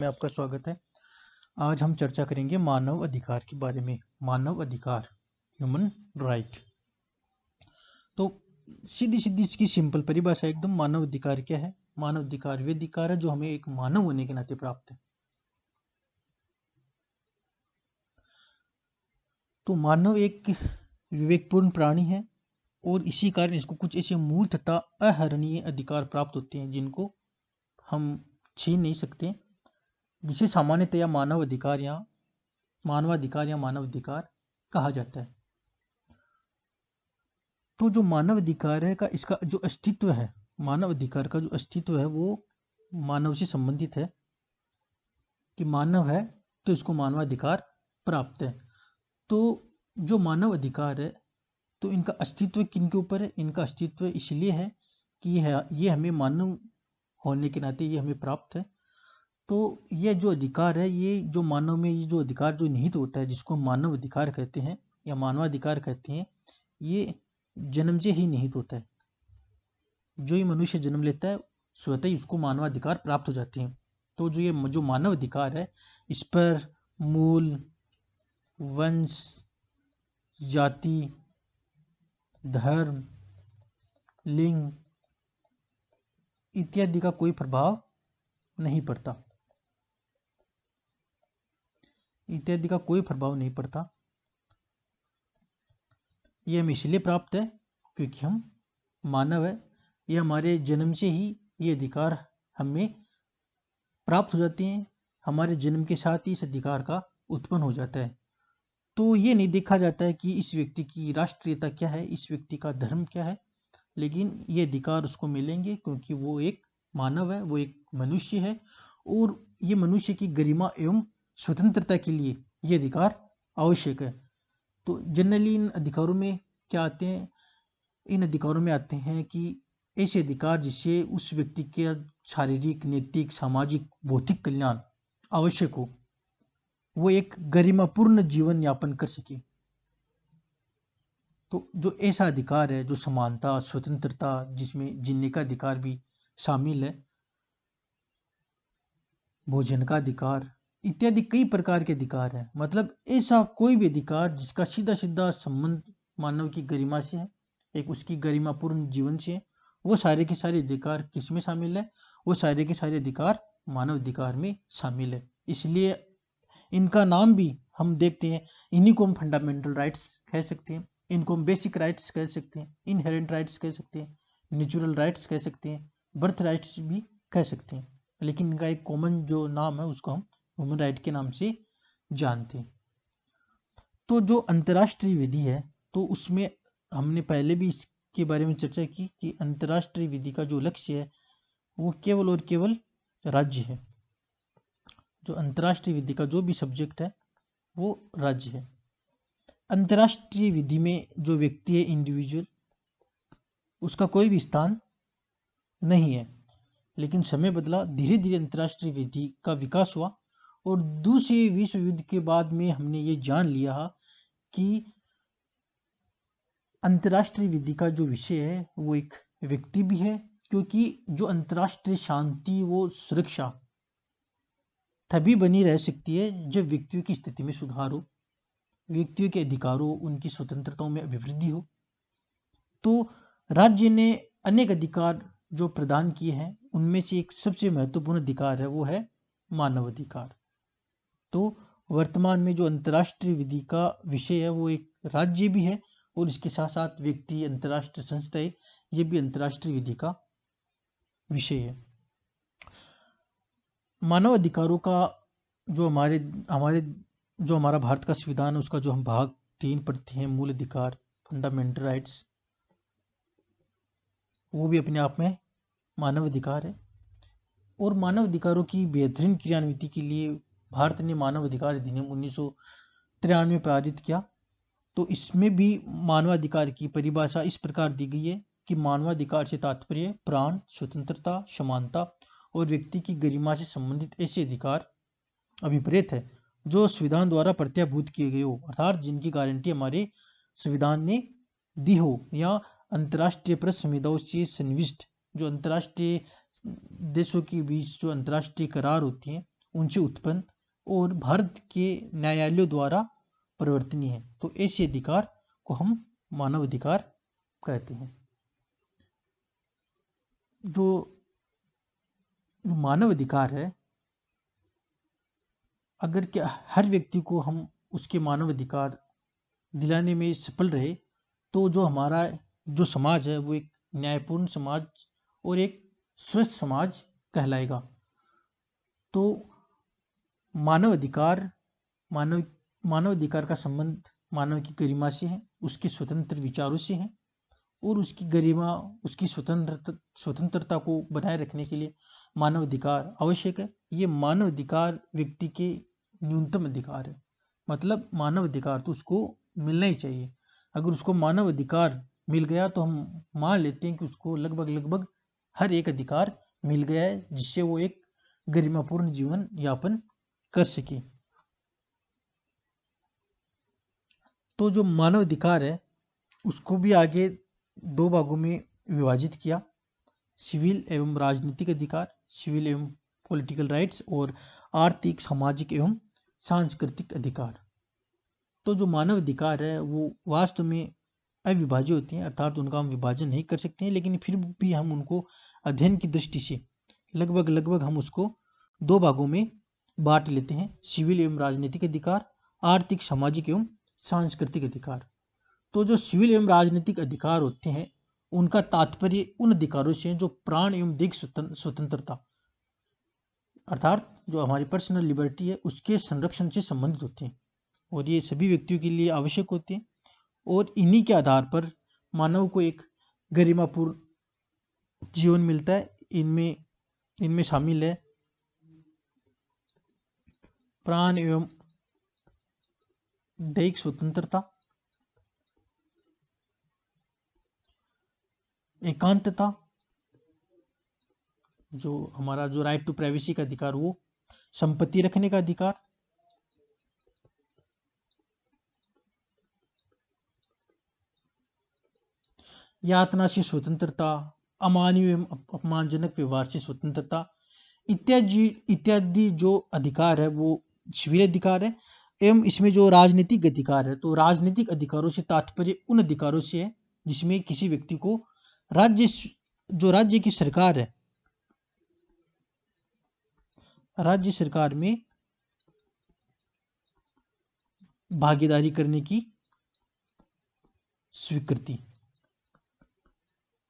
में आपका स्वागत है। आज हम चर्चा करेंगे मानव अधिकार के बारे में। मानव अधिकार, ह्यूमन राइट। तो सीधी सीधी इसकी सिंपल परिभाषा एकदम, मानव अधिकार क्या है? मानव अधिकार वे अधिकार है जो हमें एक मानव होने के नाते प्राप्त है। तो मानव एक विवेकपूर्ण प्राणी है और इसी कारण इसको कुछ ऐसे मूल तथा अहरणीय अधिकार प्राप्त होते हैं जिनको हम छीन नहीं सकते, जिसे सामान्यतया मानवाधिकार या मानवाधिकार कहा जाता है। तो जो मानव अधिकार है का इसका जो अस्तित्व है, मानव अधिकार का जो अस्तित्व है वो मानव से संबंधित है कि मानव है तो इसको मानवाधिकार प्राप्त है। तो जो मानव अधिकार है तो इनका अस्तित्व किन के ऊपर है? इनका अस्तित्व इसलिए है कि ये हमें मानव होने के नाते ये हमें प्राप्त है। तो यह जो अधिकार है, ये जो मानव में ये जो अधिकार जो निहित होता है, जिसको मानव अधिकार कहते हैं या मानवाधिकार कहते हैं, ये जन्म से ही निहित होता है। जो ही मनुष्य जन्म लेता है स्वतः ही उसको मानवाधिकार प्राप्त हो जाते हैं। तो जो मानव अधिकार है, इस पर मूल, वंश, जाति, धर्म, लिंग इत्यादि का कोई प्रभाव नहीं पड़ता। ये हमें इसलिए प्राप्त है क्योंकि हम मानव है। ये हमारे जन्म से ही ये अधिकार हमें प्राप्त हो जाते हैं। हमारे जन्म के साथ ही इस अधिकार का उत्पन्न हो जाता है। तो ये नहीं देखा जाता है कि इस व्यक्ति की राष्ट्रीयता क्या है, इस व्यक्ति का धर्म क्या है, लेकिन ये अधिकार उसको मिलेंगे क्योंकि वो एक मानव है, वो एक मनुष्य है और ये मनुष्य की गरिमा एवं स्वतंत्रता के लिए ये अधिकार आवश्यक है। तो जनरली इन अधिकारों में क्या आते हैं? इन अधिकारों में आते हैं कि ऐसे अधिकार जिससे उस व्यक्ति के शारीरिक, नैतिक, सामाजिक, भौतिक कल्याण आवश्यक हो, वो एक गरिमापूर्ण जीवन यापन कर सके। तो जो ऐसा अधिकार है, जो समानता, स्वतंत्रता, जिसमें जीने का अधिकार भी शामिल है, भोजन का अधिकार इत्यादि कई प्रकार के अधिकार हैं। मतलब ऐसा कोई भी अधिकार जिसका सीधा सीधा संबंध मानव की गरिमा से है, एक उसकी गरिमापूर्ण जीवन से है, वो सारे के सारे अधिकार किस में शामिल है? वो सारे के सारे अधिकार मानव अधिकार में शामिल है। इसलिए इनका नाम भी हम देखते हैं, इन्हीं को हम फंडामेंटल राइट्स कह सकते हैं, इनको हम बेसिक राइट्स कह सकते हैं, इनहेरेंट राइट्स कह सकते हैं, नेचुरल राइट्स कह सकते हैं, बर्थ राइट्स भी कह सकते हैं। लेकिन इनका एक कॉमन जो नाम है उसको हम ह्यूमन राइट के नाम से जानते हैं। तो जो अंतर्राष्ट्रीय विधि है, तो उसमें हमने पहले भी इसके बारे में चर्चा की कि अंतर्राष्ट्रीय विधि का जो लक्ष्य है वो केवल और केवल राज्य है। जो अंतर्राष्ट्रीय विधि का जो भी सब्जेक्ट है वो राज्य है। अंतर्राष्ट्रीय विधि में जो व्यक्ति है, इंडिविजुअल, उसका कोई भी स्थान नहीं है। लेकिन समय बदला, धीरे धीरे अंतर्राष्ट्रीय विधि का विकास हुआ और दूसरे विश्व युद्ध के बाद में हमने ये जान लिया कि अंतर्राष्ट्रीय विधि का जो विषय है वो एक व्यक्ति भी है, क्योंकि जो अंतर्राष्ट्रीय शांति वो सुरक्षा तभी बनी रह सकती है जब व्यक्तियों की स्थिति में सुधार हो, व्यक्तियों के अधिकारों, उनकी स्वतंत्रताओं में अभिवृद्धि हो। तो राज्य ने अनेक अधिकार जो प्रदान किए हैं, उनमें से एक सबसे महत्वपूर्ण अधिकार है वो है मानव अधिकार। तो वर्तमान में जो अंतर्राष्ट्रीय विधि का विषय है वो एक राज्य भी है और इसके साथ साथ व्यक्ति, अंतर्राष्ट्रीय संस्थाएं, ये भी अंतर्राष्ट्रीय विधि का विषय है। मानव अधिकारों का जो हमारा भारत का संविधान है, उसका जो हम भाग 3 पढ़ते हैं, मूल अधिकार, फंडामेंटल राइट्स, वो भी अपने आप में मानव अधिकार है। और मानव अधिकारों की बेहतरीन क्रियान्विति के लिए भारत ने मानव अधिकार अधिनियम 1993 पारित किया। तो इसमें भी मानवाधिकार की परिभाषा इस प्रकार दी गई है कि मानवाधिकार से तात्पर्य प्राण, स्वतंत्रता, समानता और व्यक्ति की गरिमा से संबंधित ऐसे अधिकार अभिप्रेत है जो संविधान द्वारा प्रत्याभूत किए गए हो, अर्थात जिनकी गारंटी हमारे संविधान ने दी हो, या अंतर्राष्ट्रीय प्रेस संविधाओं से सन्निविष्ट जो अंतर्राष्ट्रीय देशों के बीच जो अंतर्राष्ट्रीय करार होती हैं उनसे उत्पन्न और भारत के न्यायालयों द्वारा परिवर्तनीय है। तो ऐसे अधिकार को हम मानव अधिकार कहते हैं। जो मानव अधिकार है, अगर क्या हर व्यक्ति को हम उसके मानव अधिकार दिलाने में सफल रहे, तो जो हमारा जो समाज है वो एक न्यायपूर्ण समाज और एक स्वस्थ समाज कहलाएगा। तो मानव अधिकार मानव मानव अधिकार का संबंध मानव की गरिमा से है, उसके स्वतंत्र विचारों से है और उसकी गरिमा, उसकी स्वतंत्रता को बनाए रखने के लिए मानव अधिकार आवश्यक है। ये मानव अधिकार व्यक्ति के न्यूनतम अधिकार है, मतलब मानव अधिकार तो उसको मिलना ही चाहिए। अगर उसको मानव अधिकार मिल गया तो हम मान लेते हैं कि उसको लगभग हर एक अधिकार मिल गया है, जिससे वो एक गरिमापूर्ण जीवन यापन कर सके। तो जो मानव अधिकार है उसको भी आगे दो भागों में विभाजित किया, सिविल एवं राजनीतिक अधिकार, सिविल एवं पॉलिटिकल राइट्स, और आर्थिक, सामाजिक एवं सांस्कृतिक अधिकार। तो जो मानव अधिकार है वो वास्तव में अविभाज्य होते हैं, अर्थात उनका हम विभाजन नहीं कर सकते हैं, लेकिन फिर भी हम उनको अध्ययन की दृष्टि से लगभग हम उसको दो भागों में बांट लेते हैं, सिविल एवं राजनीतिक अधिकार, आर्थिक, सामाजिक एवं सांस्कृतिक अधिकार। तो जो सिविल एवं राजनीतिक अधिकार होते हैं उनका तात्पर्य उन अधिकारों से है जो प्राण एवं दिग स्वतंत्रता, अर्थात जो हमारी पर्सनल लिबर्टी है, उसके संरक्षण से संबंधित होते हैं और ये सभी व्यक्तियों के लिए आवश्यक होते हैं। और इन्हीं के आधार पर मानव को एक गरिमापूर्ण जीवन मिलता है। इनमें शामिल है प्राण एवं दैहिक स्वतंत्रता, एकांतता, जो हमारा जो राइट टू प्राइवेसी का अधिकार, वो संपत्ति रखने का अधिकार, यातना से स्वतंत्रता, अमानवीय एवं अपमानजनक व्यवहार से स्वतंत्रता इत्यादि जो अधिकार है वो सिविल अधिकार है। एवं इसमें जो राजनीतिक अधिकार है, तो राजनीतिक अधिकारों से तात्पर्य उन अधिकारों से है जिसमें किसी व्यक्ति को राज्य की सरकार है, राज्य सरकार में भागीदारी करने की स्वीकृति,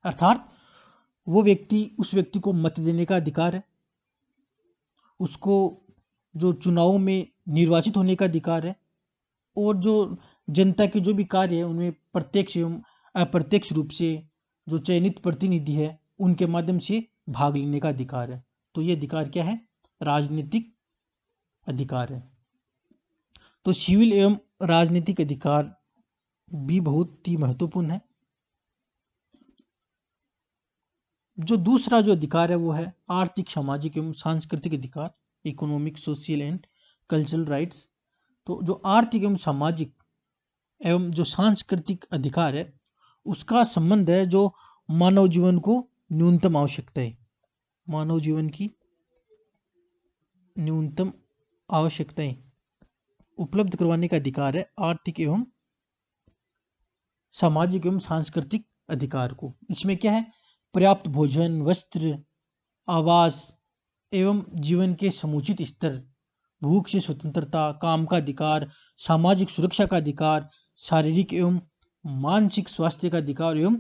अर्थात उस व्यक्ति को मत देने का अधिकार है, उसको जो चुनाव में निर्वाचित होने का अधिकार है और जो जनता के जो भी कार्य है उनमें प्रत्यक्ष एवं अप्रत्यक्ष रूप से जो चयनित प्रतिनिधि है उनके माध्यम से भाग लेने का अधिकार है। तो ये अधिकार क्या है? राजनीतिक अधिकार है। तो सिविल एवं राजनीतिक अधिकार भी बहुत ही महत्वपूर्ण है। जो दूसरा जो अधिकार है वो है आर्थिक, सामाजिक एवं सांस्कृतिक अधिकार, economic, social and cultural rights. तो जो आर्थिक एवं सामाजिक एवं जो सांस्कृतिक अधिकार है उसका संबंध है जो मानव जीवन को न्यूनतम आवश्यकताएं, मानव जीवन की न्यूनतम आवश्यकताएं उपलब्ध करवाने का अधिकार है आर्थिक एवं सामाजिक एवं सांस्कृतिक अधिकार को। इसमें क्या है? पर्याप्त भोजन, वस्त्र, आवास एवं जीवन के समुचित स्तर, भूख से स्वतंत्रता, काम का अधिकार, सामाजिक सुरक्षा का अधिकार, शारीरिक एवं मानसिक स्वास्थ्य का अधिकार एवं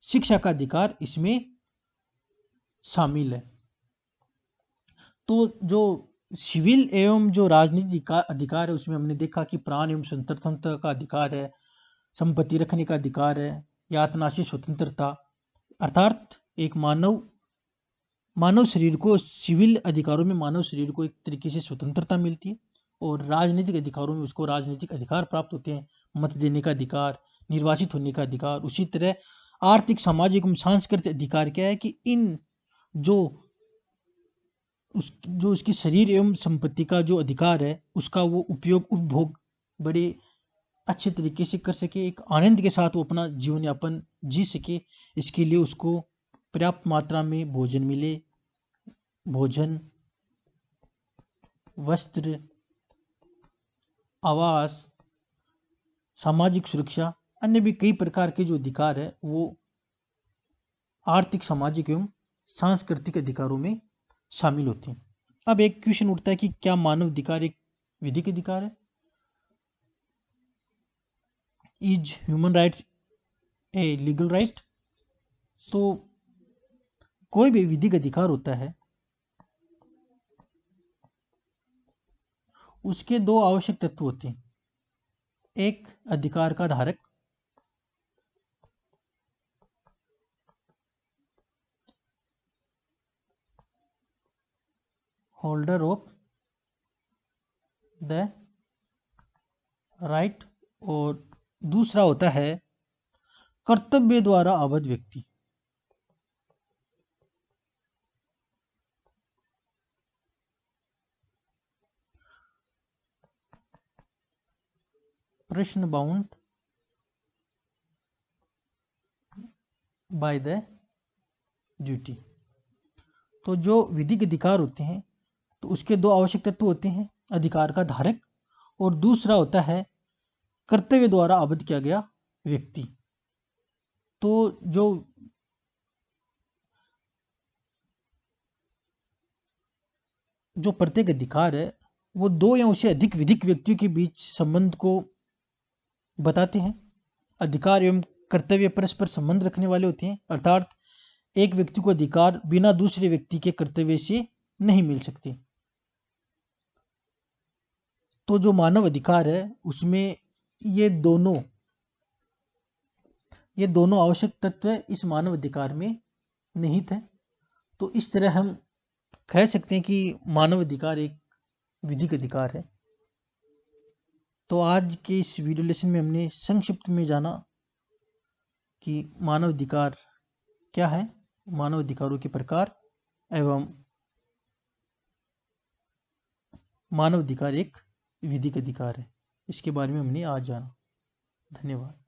शिक्षा का अधिकार इसमें शामिल है। तो जो सिविल एवं जो राजनीतिक अधिकार है उसमें हमने देखा कि प्राण एवं स्वतंत्रता का अधिकार है, संपत्ति रखने का अधिकार है, यातना से स्वतंत्रता, अर्थात एक मानव शरीर को सिविल अधिकारों में मानव शरीर को एक तरीके से स्वतंत्रता मिलती है और राजनीतिक अधिकारों में उसको राजनीतिक अधिकार प्राप्त होते हैं, मत देने का अधिकार, निर्वाचित होने का अधिकार। उसी तरह आर्थिक, सामाजिक एवं सांस्कृतिक अधिकार क्या है कि इन जो उसकी शरीर एवं संपत्ति का जो अधिकार है उसका वो उपभोग बड़े अच्छे तरीके से कर सके, एक आनंद के साथ वो अपना जीवन यापन जी सके। इसके लिए उसको पर्याप्त मात्रा में भोजन मिले, भोजन, वस्त्र, आवास, सामाजिक सुरक्षा, अन्य भी कई प्रकार के जो अधिकार है वो आर्थिक, सामाजिक एवं सांस्कृतिक अधिकारों में शामिल होते हैं। अब एक क्वेश्चन उठता है कि क्या मानव अधिकार एक विधिक अधिकार है? Is human writes a legal right? तो कोई भी विधिक अधिकार होता है, उसके दो आवश्यक तत्व होते हैं। एक अधिकार का धारक, होल्डर ऑफ द राइट, और दूसरा होता है कर्तव्य द्वारा आबद्ध व्यक्ति। प्रश्न बाउंड बाय द ड्यूटी। तो जो विधिक अधिकार होते हैं तो उसके दो आवश्यक तत्व होते हैं, अधिकार का धारक और दूसरा होता है कर्तव्य द्वारा आबद्ध किया गया व्यक्ति। तो जो प्रत्येक अधिकार है वो दो या उससे अधिक विधिक व्यक्तियों के बीच संबंध को बताते हैं। अधिकार एवं कर्तव्य परस्पर संबंध रखने वाले होते हैं, अर्थात एक व्यक्ति को अधिकार बिना दूसरे व्यक्ति के कर्तव्य से नहीं मिल सकते। तो जो मानव अधिकार है उसमें ये दोनों आवश्यक तत्व इस मानव अधिकार में निहित है। तो इस तरह हम कह सकते हैं कि मानव अधिकार एक विधिक अधिकार है। तो आज के इस वीडियो लेसन में हमने संक्षिप्त में जाना कि मानव अधिकार क्या है, मानव अधिकारों के प्रकार एवं मानव अधिकार एक विधिक अधिकार है। इसके बारे में हमने आज जाना। धन्यवाद।